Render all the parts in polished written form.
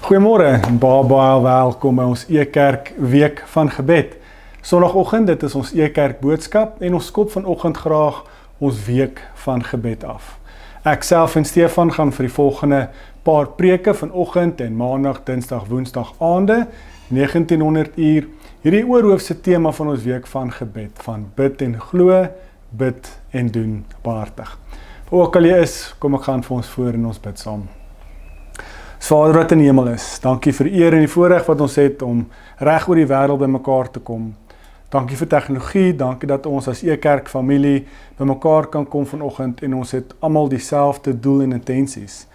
Goeiemôre en baie welkom by ons E-Kerk Week van Gebed. Sondagoggend, dit is ons E-Kerk boodskap en ons skop vanoggend graag ons Week van Gebed af. Ek self en Stefan gaan vir die volgende paar preke vanoggend en maandag, dinsdag, woensdag aande, 1900 uur, hierdie oorhoofse tema van ons Week van Gebed, van bid en glo, bid en doen behartig. Waar ook al jy is, kom ek gaan vir ons voor en ons bid saam. Vader wat in die hemel is, dankie vir die eer en die voorreg wat ons het om reg oor die wêreld by mekaar te kom. Dankie vir tegnologie, dankie dat ons as E-Kerk familie by mekaar kan kom vanoggend en ons het almal dieselfde doel en intensies.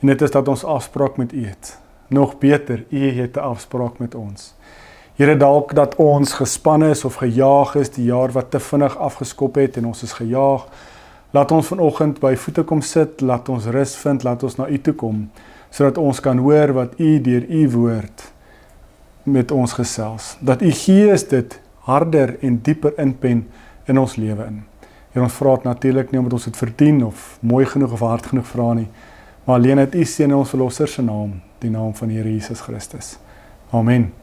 En dit is dat ons afspraak met U het. Nog beter, U het 'n afspraak met ons. Here, dalk dat ons gespanne is of gejaag is, die jaar wat te vinnig afgeskop het en ons is gejaag. Laat ons vanoggend by voete kom sit, laat ons rus vind, laat ons na U toe kom, sodat ons kan hoor wat U deur U woord met ons gesels. Dat U Gees dit harder en dieper inpen in ons lewe in. En ons vra dit natuurlik nie omdat ons dit verdien of mooi genoeg of hard genoeg vra nie, maar alleen uit U seën in ons verlosser se naam, die naam van die Here Jesus Christus. Amen.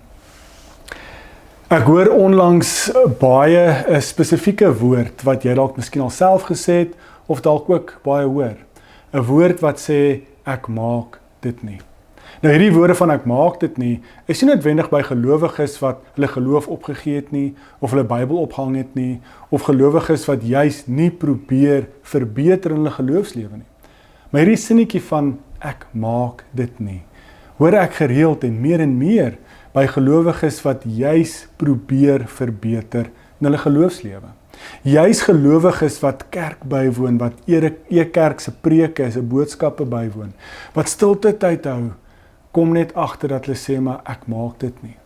Ek hoor onlangs baie 'n spesifieke woord wat jy dalk miskien al self gesê het of dalk ook baie hoor. 'n Woord wat sê ek maak dit nie. Nou hierdie woorde van ek maak dit nie, is nie noodwendig by gelowiges wat hulle geloof opgegee het nie, of hulle Bybel opgehang het nie, of gelowiges wat juis nie probeer verbeter in hulle geloofslewe nie. Maar hierdie sinnetjie van ek maak dit nie, hoor ek gereeld en meer by gelowiges wat juis probeer verbeter in hulle geloofslewe. Juis gelowiges wat kerk bywoon, wat E-Kerk se preke, se boodskappe bywoon, wat stilte tyd hou, kom net agter dat hulle sê, maar ek maak dit nie.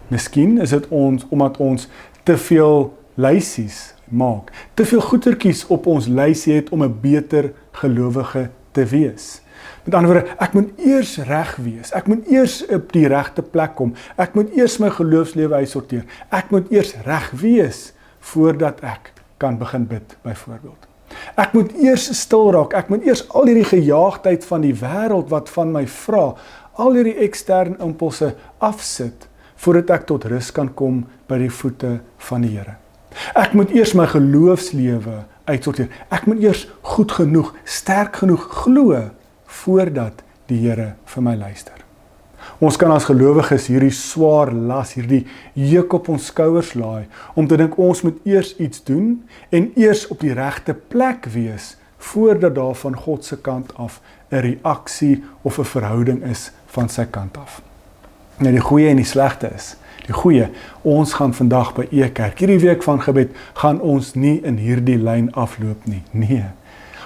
Miskien is dit omdat ons te veel lysies maak, te veel goetertjies op ons lysie het om 'n beter gelowige te wees. Met ander woorde, ek moet eers reg wees, ek moet eers op die regte plek kom, ek moet eers my geloofslewe uitsorteer, ek moet eers reg wees, voordat ek kan begin bid, byvoorbeeld. Ek moet eers stil raak, ek moet eers al hierdie gejaagdheid van die wêreld wat van my vra, al hierdie eksterne impulse afsit, voordat ek tot rus kan kom by die voete van die Here. Ek moet eers my geloofslewe uitsorteer, ek moet eers goed genoeg, sterk genoeg glo, voordat die Here vir my luister. Ons kan as gelowiges hierdie swaar las, hierdie juk op ons skouers laai, om te dink ons moet eers iets doen, en eers op die regte plek wees, voordat daar van God se kant af 'n reaksie of 'n verhouding is van sy kant af. Nou die goeie en die slegte is, die goeie, ons gaan vandag by E-Kerk, hierdie week van gebed, gaan ons nie in hierdie lyn afloop nie, nee.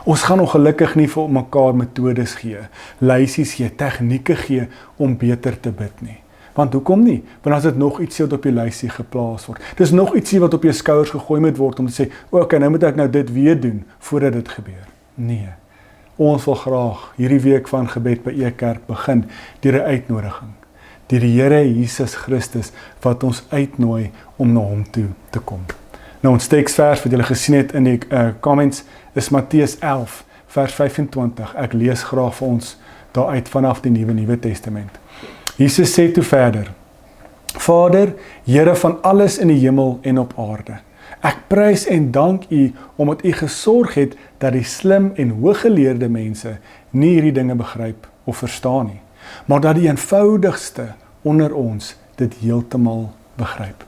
Ons gaan ongelukkig nie vir mekaar metodes gee, lysies gee, tegnieke gee om beter te bid nie. Want hoekom nie? Want as dit nog ietsie wat op die lysie geplaas word. Dis nog ietsie wat op jou skouers gegooi moet word om te sê, okay, nou moet ek nou dit weer doen voordat dit gebeur. Nee. Ons wil graag hierdie week van gebed by E-Kerk begin deur 'n uitnodiging. Deur die Here Jesus Christus wat ons uitnooi om na hom toe te kom. Nou ons teksvers wat julle gesien het in die comments is Matteus 11 vers 25. Ek lees graag vir ons daaruit vanaf die Nuwe Testament. Jesus sê toe verder: Vader, Here van alles in die hemel en op aarde, ek prys en dank U omdat U gesorg het dat die slim en hooggeleerde mense nie hierdie dinge begryp of verstaan nie, maar dat die eenvoudigste onder ons dit heeltemal begryp.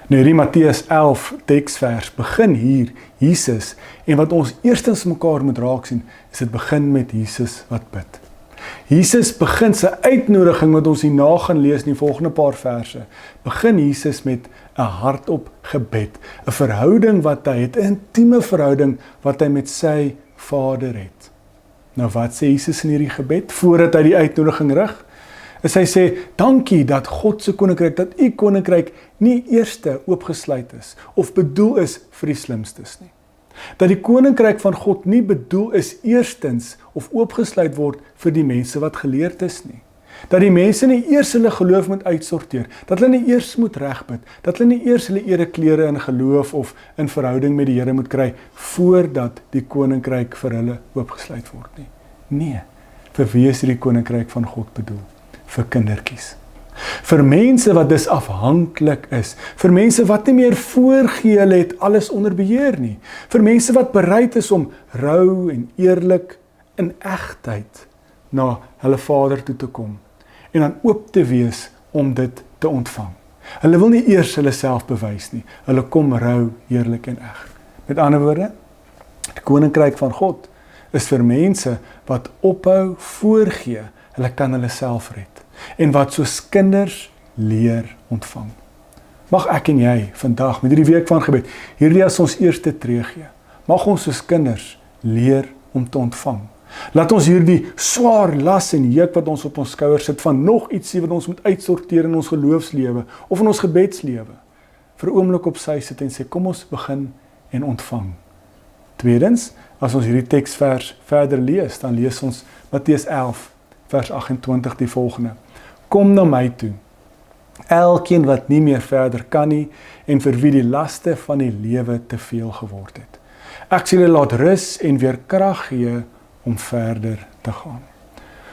Nou hierdie Matteus 11 teksvers begin hier, Jesus, en wat ons eerstens mekaar moet raak sien, is dit begin met Jesus wat bid. Jesus begin sy uitnodiging wat ons hierna gaan lees in die volgende paar verse, begin Jesus met 'n hardop gebed, 'n verhouding wat hy het, 'n intieme verhouding wat hy met sy Vader het. Nou wat sê Jesus in hierdie gebed, voordat hy die uitnodiging rig? Is hy sê, dankie dat God se koninkryk, dat U koninkryk nie eerste oopgesluit is, of bedoel is vir die slimstes nie. Dat die koninkryk van God nie bedoel is eerstens, of oopgesluit word vir die mense wat geleerd is nie. Dat die mense nie eers hulle geloof moet uitsorteer, dat hulle nie eers moet regbid, dat hulle nie eers hulle ereklere in geloof of in verhouding met die Here moet kry, voordat die koninkryk vir hulle oopgesluit word nie. Nee, vir wie is die koninkryk van God bedoel? vir kindertjies. Vir mense wat dus afhanklik is, vir mense wat nie meer voorgeheel het alles onder beheer nie, vir mense wat bereid is om rou en eerlik in egtheid na hulle Vader toe te kom en dan oop te wees om dit te ontvang. Hulle wil nie eers hulle self bewys nie, hulle kom rou, eerlik en eg. Met ander woorde, die koninkryk van God is vir mense wat ophou voorgee, hulle kan hulle self red en wat soos kinders leer ontvang. Mag ek en jy vandag met hierdie week van gebed, hierdie as ons eerste tree gee, mag ons soos kinders leer om te ontvang. Laat ons hierdie swaar las en juk wat ons op ons skouers sit van nog ietsie wat ons moet uitsorteer in ons geloofslewe of in ons gebedslewe, vir 'n oomblik op sy sit en sê kom ons begin en ontvang. Tweedens, as ons hierdie teksvers verder lees, dan lees ons Matteus 11 vers 28 die volgende. Kom na my toe, elkeen wat nie meer verder kan nie en vir wie die laste van die lewe te veel geword het. Ek sal julle laat rus en weer krag gee om verder te gaan.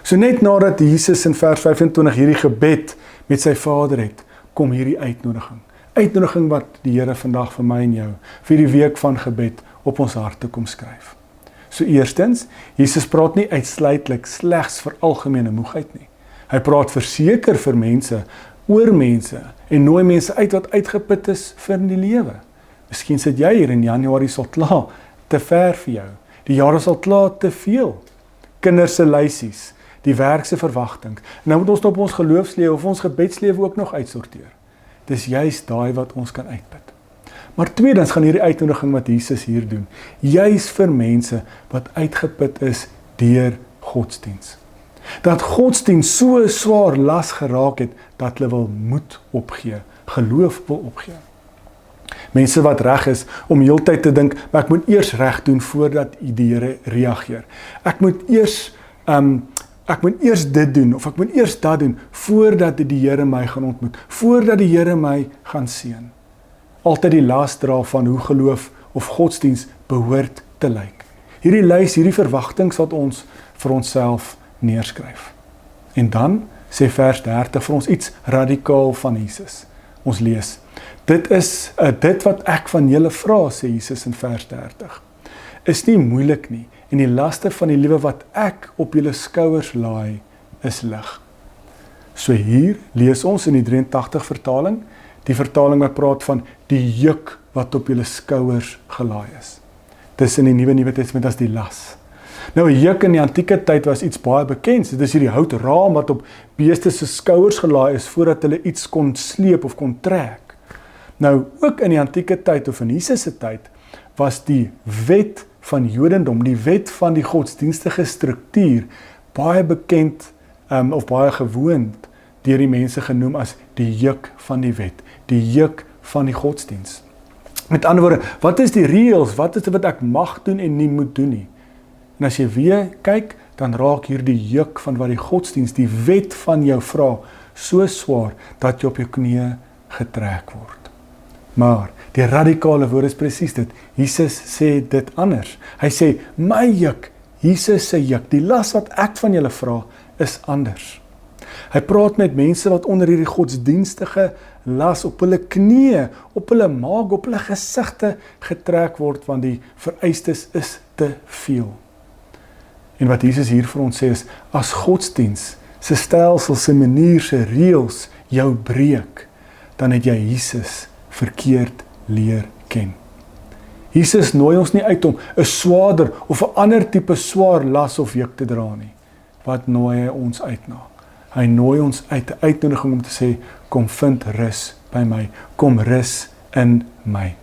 So net nadat Jesus in vers 25 hierdie gebed met sy Vader het, kom hierdie uitnodiging. Uitnodiging wat die Here vandag vir my en jou, vir die week van gebed op ons harte kom skryf. So eerstens, Jesus praat nie uitsluitlik slegs vir algemene moegheid nie. Hy praat verseker vir mense, oor mense, en nooi mense uit wat uitgeput is vir die lewe. Miskien sit jy hier in Januarie sal klaar, te ver vir jou. Die jare sal klaar te veel. Kinders se lysies, die werk se verwagtinge. Nou moet ons op ons geloofslewe of ons gebedslewe ook nog uitsorteer. Dis juist daai wat ons kan uitput. Maar tweedens gaan hierdie uitnodiging wat Jesus hier doen, juist vir mense wat uitgeput is deur godsdiens. Dat godsdiens so swaar las geraak het, dat hulle wil moed opgee, geloof wil opgee. Mense wat reg is om heeltyd te dink, maar ek moet eers reg doen voordat die Here reageer. Ek moet eers dit doen, of ek moet eers dat doen, voordat die Here my gaan ontmoet, voordat die Here my gaan seën. Altyd die las dra van hoe geloof of godsdiens behoort te lyk. Hierdie lys, hierdie verwagtinge wat ons vir onsself neerskryf. En dan sê vers 30 vir ons iets radikaal van Jesus. Ons lees, dit is dit wat ek van julle vra, sê Jesus in vers 30. Is nie moeilik nie, en die laste van die lewe wat ek op julle skouers laai, is lig. So hier lees ons in die 83 vertaling, die vertaling wat praat van die juk wat op julle skouers gelaai is. Dis in die Nuwe Testament as die las. Nou 'n juk in die antieke tyd was iets baie bekend. Dit is hierdie houtraam wat op beeste se skouers gelaai is voordat hulle iets kon sleep of kon trek. Nou ook in die antieke tyd of in Jesus se tyd was die wet van Jodendom, die wet van die godsdienstige struktuur baie bekend of baie gewoond deur die mense genoem as die juk van die wet, die juk van die godsdiens. Met ander woorde, wat is die reëls, wat is dit wat ek mag doen en nie moet doen nie? En as jy weer kyk, dan raak hier die juk van wat die godsdiens, die wet van jou vra, so swaar, dat jy op jou knieë getrek word. Maar, die radikale woord is presies dit. Jesus sê dit anders. Hy sê, my juk, Jesus se juk, die las wat ek van julle vra, is anders. Hy praat met mense wat onder hierdie godsdienstige las op hulle knieë, op hulle maag, op hulle gesigte getrek word, want die vereistes is te veel. En wat Jesus hier vir ons sê is, as godsdiens, se stelsel, se manier, se reëls jou breek, dan het jy Jesus verkeerd leer ken. Jesus nooi ons nie uit om 'n swaarder of 'n ander tipe swaar las of juk te dra nie. Wat nooi hy ons uit na? Hy nooi ons uit 'n uitnodiging om te sê, kom vind rus by my, kom rus in my.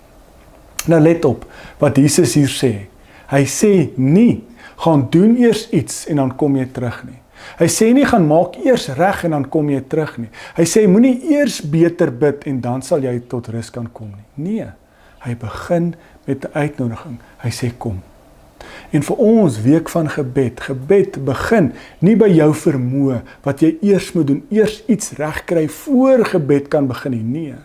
Nou let op wat Jesus hier sê. Hy sê nie, gaan doen eers iets en dan kom jy terug nie. Hy sê nie, gaan maak eers reg en dan kom jy terug nie. Hy sê, moenie eers beter bid en dan sal jy tot rus kan kom nie. Nee, hy begin met 'n uitnodiging. Hy sê, kom. En vir ons week van gebed begin nie by jou vermoë, wat jy eers moet doen, eers iets reg kry voor gebed kan begin nie. Nee,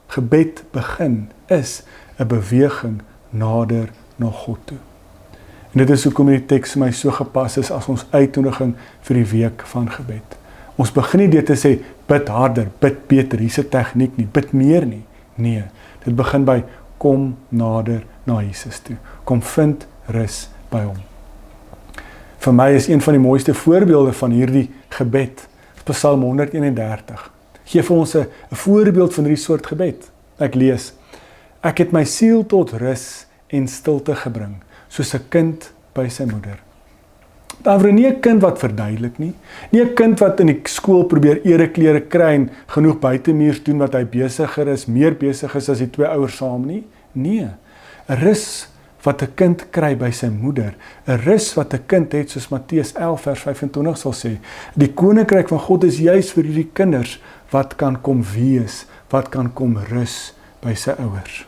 gebed begin is 'n beweging nader na God toe. En dit is hoekom die teks my so gepas is as ons uitnodiging vir die week van gebed. Ons begin nie deur te sê, bid harder, bid beter, hier's 'n tegniek nie, bid meer nie. Nee, dit begin by, kom nader na Jesus toe. Kom vind rus by hom. Vir my is een van die mooiste voorbeelde van hierdie gebed, Psalm 131. Gee vir ons 'n voorbeeld van hierdie soort gebed. Ek lees, ek het my siel tot rus en stilte gebring, soos 'n kind by sy moeder. Daar nie 'n kind wat verduidelik nie 'n kind wat in die skool probeer ereklere kry en genoeg buitemuurs doen wat hy besiger is, meer besig is as die twee ouers saam nie. Nee, 'n rus wat 'n kind kry by sy moeder, 'n rus wat 'n kind het, soos Matteus 11 vers 25 sal sê, die koninkryk van God is juis vir hierdie kinders wat kan kom wees, wat kan kom rus by sy ouers.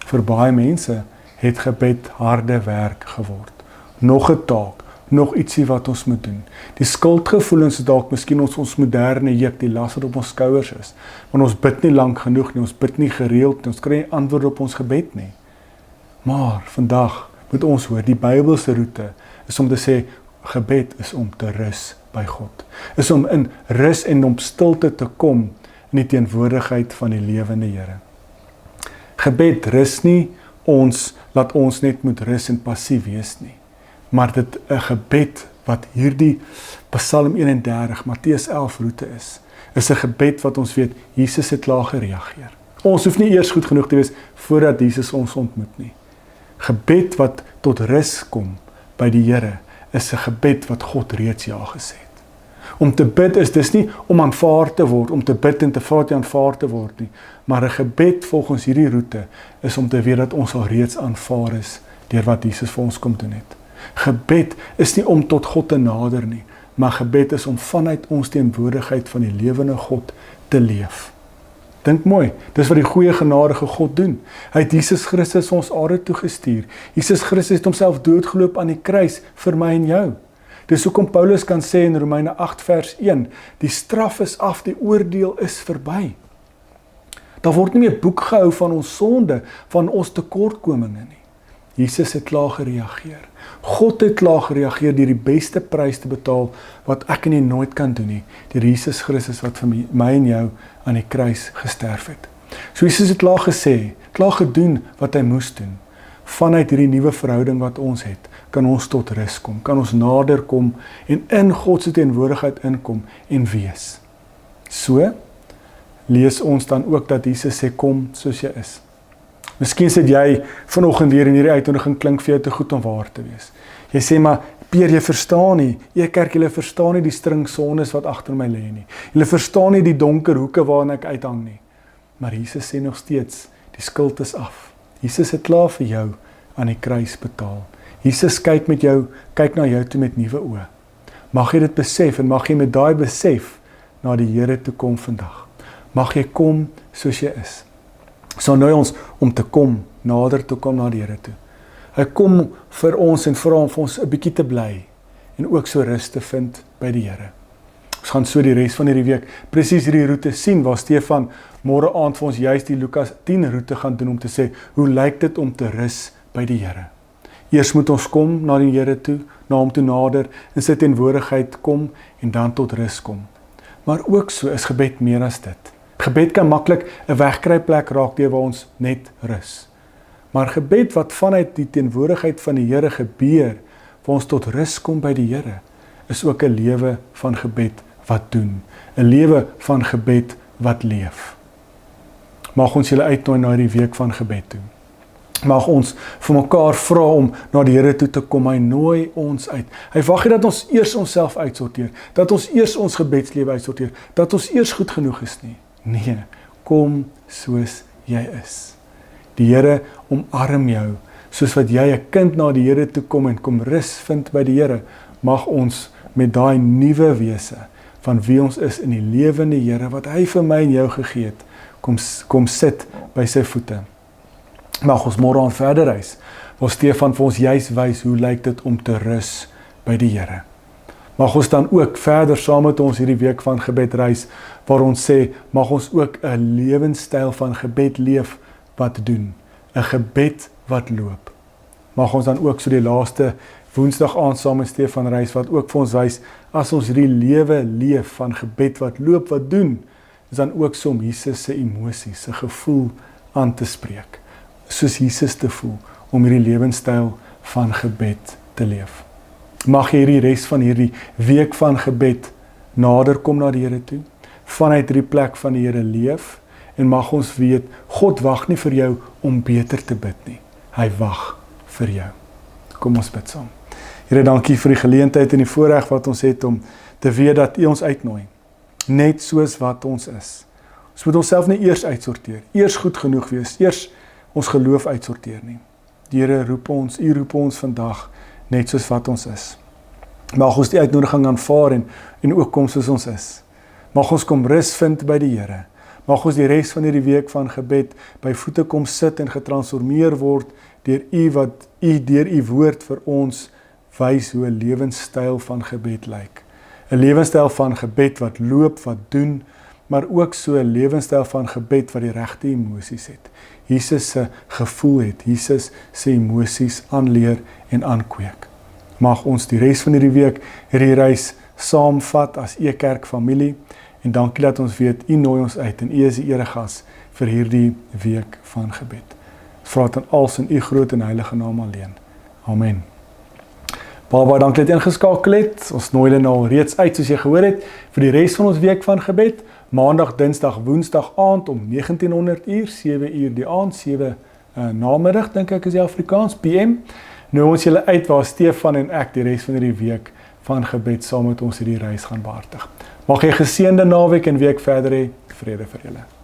Vir baie mense het gebed harde werk geword. Nog 'n taak, nog ietsie wat ons moet doen. Die skuldgevoelens is dalk miskien ons moderne juk, die las wat op ons skouers is. Want ons bid nie lank genoeg nie, ons bid nie gereeld nie, ons kry nie antwoord op ons gebed nie. Maar vandag moet ons hoor, die Bybelse roete is om te sê, gebed is om te rus by God. Is om in rus en om stilte te kom in die teenwoordigheid van die lewende Here. Gebed rus nie laat ons net moet rus en passief wees nie. Maar dit 'n gebed wat hierdie Psalm 31, Matteus 11 roete is 'n gebed wat ons weet, Jesus het klaar gereageer. Ons hoef nie eers goed genoeg te wees voordat Jesus ons ontmoet nie. Gebed wat tot rus kom by die Here is 'n gebed wat God reeds ja gesê het. Om te bid is dis nie om aanvaar te word, om te bid en te vaar te aanvaar te word nie, maar 'n gebed volgens hierdie roete is om te weet dat ons al reeds aanvaar is deur wat Jesus vir ons kom doen het. Gebed is nie om tot God te nader nie, maar gebed is om vanuit ons teenwoordigheid van die lewende God te leef. Dink mooi, dis wat die goeie genadige God doen. Hy het Jesus Christus ons aarde toe gestuur. Jesus Christus het homself doodgeloop aan die kruis vir my en jou. Dis hoekom Paulus kan sê in Romeine 8 vers 1, die straf is af, die oordeel is verby. Daar word nie meer boek gehou van ons sonde, van ons tekortkominge nie. Jesus het klaar gereageer. God het klaar gereageer deur die beste prys te betaal wat ek en jy nooit kan doen nie, deur Jesus Christus wat vir my en jou aan die kruis gesterf het. So Jesus het klaar gesê, klaar gedoen wat hy moes doen. Vanuit hierdie nuwe verhouding wat ons het, kan ons tot rus kom, kan ons nader kom en in God se teenwoordigheid inkom en wees. So lees ons dan ook dat Jesus sê, kom soos jy is. Miskien sit jy vanoggend weer in hierdie uitnodiging klink vir jou te goed om waar te wees. Jy sê maar, Peer, jy verstaan nie, kerk, julle verstaan nie die string sondes wat agter my lê nie. Julle verstaan nie die donker hoeke waarin ek uithang nie. Maar Jesus sê nog steeds, die skuld is af. Jesus het klaar vir jou aan die kruis betaal. Jesus kyk na jou toe met nuwe oë. Mag jy dit besef en mag jy met daai besef na die Here toe kom vandag. Mag jy kom soos jy is. So nooi ons om te kom, nader te kom na die Here toe. Hy kom vir ons en vra om vir ons 'n bietjie te bly en ook so rus te vind by die Here. Ons gaan so die res van hierdie week presies hierdie roete sien waar Stefan môre aand vir ons juist die Lukas 10 roete gaan doen om te sê, hoe lyk dit om te rus by die Here? Eers moet ons kom na die Here toe, na hom toe nader, in sy teenwoordigheid kom en dan tot rus kom. Maar ook so is gebed meer as dit. Gebed kan maklik 'n wegkruipplek raak deur waar ons net rus. Maar gebed wat vanuit die teenwoordigheid van die Here gebeur, waar ons tot rus kom by die Here, is ook 'n lewe van gebed wat doen. 'n Lewe van gebed wat leef. Mag ons julle uitnooi na die week van gebed toe. Mag ons vir mekaar vra om na die Here toe te kom. Hy nooi ons uit. Hy wag nie dat ons eers onsself uitsorteer, dat ons eers ons gebedslewe uitsorteer, dat ons eers goed genoeg is nie. Nee, kom soos jy is. Die Here omarm jou, soos wat jy 'n kind na die Here toe kom en kom rus vind by die Here. Mag ons met daai nuwe wese van wie ons is in die lewende Here wat hy vir my en jou gegee het, kom sit by sy voete. Mag ons môre aan verder reis, waar Stefan vir ons juis wys hoe lyk dit om te rus by die Here. Mag ons dan ook verder saam met ons hierdie week van gebed reis, waar ons sê, mag ons ook 'n lewenstyl van gebed leef wat doen, 'n gebed wat loop. Mag ons dan ook so die laaste Woensdag aand saam met Stefan Reis, wat ook vir ons wys, as ons hierdie lewe leef van gebed wat loop, wat doen, is dan ook so om Jesus se emosies, se gevoel aan te spreek. Soos Jesus te voel, om hierdie lewenstyl van gebed te leef. Mag jy hierdie res van hierdie week van gebed nader kom na die Here toe, vanuit hierdie plek van die Here leef, en mag ons weet, God wag nie vir jou om beter te bid nie. Hy wag vir jou. Kom ons bid saam. Here, dankie vir die geleentheid en die voorreg wat ons het om te weet dat U ons uitnooi. Net soos wat ons is. Ons moet onsself nie eers uitsorteer, eers goed genoeg wees, eers ons geloof uitsorteer nie. Die Here roep ons, U roep ons vandag, net soos wat ons is. Mag ons die uitnodiging aanvaar en ook kom soos ons is. Mag ons kom rus vind by die Here. Mag ons die res van hierdie week van gebed by voete kom sit en getransformeer word deur U wat U deur U woord vir ons wys hoe 'n lewenstyl van gebed lyk. 'n Lewenstyl van gebed wat loop, wat doen, maar ook so 'n lewenstyl van gebed wat die regte emosies het. Jesus se gevoel het, Jesus se emosies aanleer en aankweek. Mag ons die res van hierdie week hierdie reis saamvat as E-Kerk familie, en dankie dat ons weet, U nooi ons uit en U is die eregas vir hierdie week van gebed. Ons vra dit als in U groot en heilige naam alleen. Amen. Baie dankie dat jy ingeskakel het. Ons nooi julle nou reeds uit, soos jy gehoor het, vir die res van ons week van gebed. Maandag, Dinsdag, Woensdag aand om 19:00 7 uur die aand, 7 namiddag, dink ek is die Afrikaans, PM. Nou ons julle uit waar Stefan en ek die res van hierdie week van gebed saam met ons hierdie reis gaan behartig. Mag jy 'n geseënde naweek en week verder hê. Vrede vir julle.